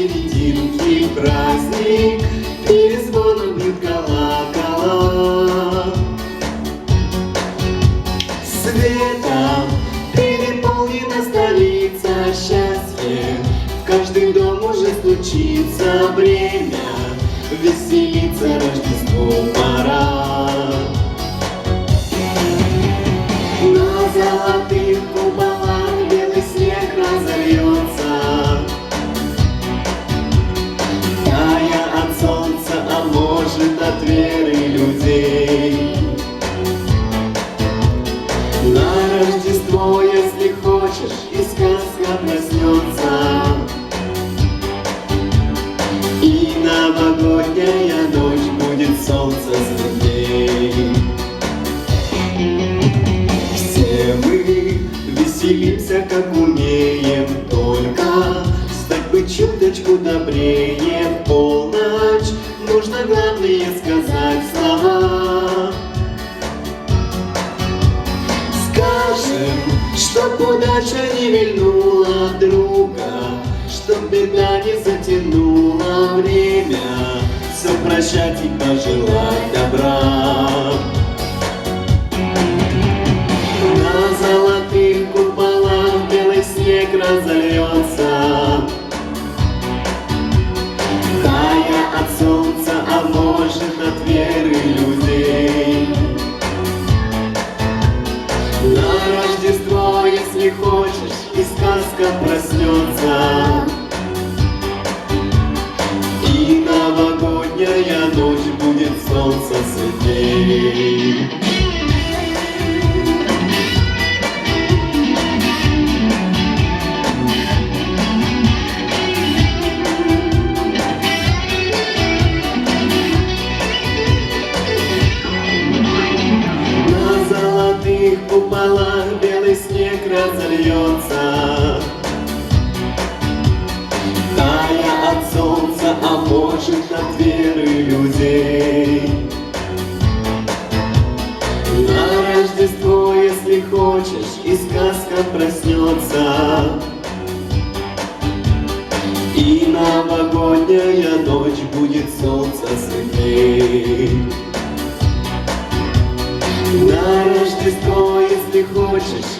серединке праздник, перезвоном бьют колокола. Светом переполнена столица, счастье в каждый дом уже стучится. Время веселиться, Рождеству пора. На золотых куполах белый снег разольется, тая от солнца, а может от веры людей. На Рождество, если хочешь, и сказка проснется, и новогодняя ночь будет солнце светлей. Все мы веселимся, как умеем, только стать бы чуточку добрее. В полночь нужно главное сказать слова. Скажем, чтоб удача не вильнула друга, чтоб беда не затянула время, все прощать и пожелать добра. На золотых куполах белый снег разольется, тая от солнца, а может от веры людей. На Рождество, если хочешь, и сказка проснется, и новогодняя ночь будет солнце светлей. В куполах белый снег разольется, тая от солнца, а может от веры людей. На Рождество, если хочешь, и сказка проснется, и новогодняя ночь будет солнце светлей. На Рождество, если хочешь,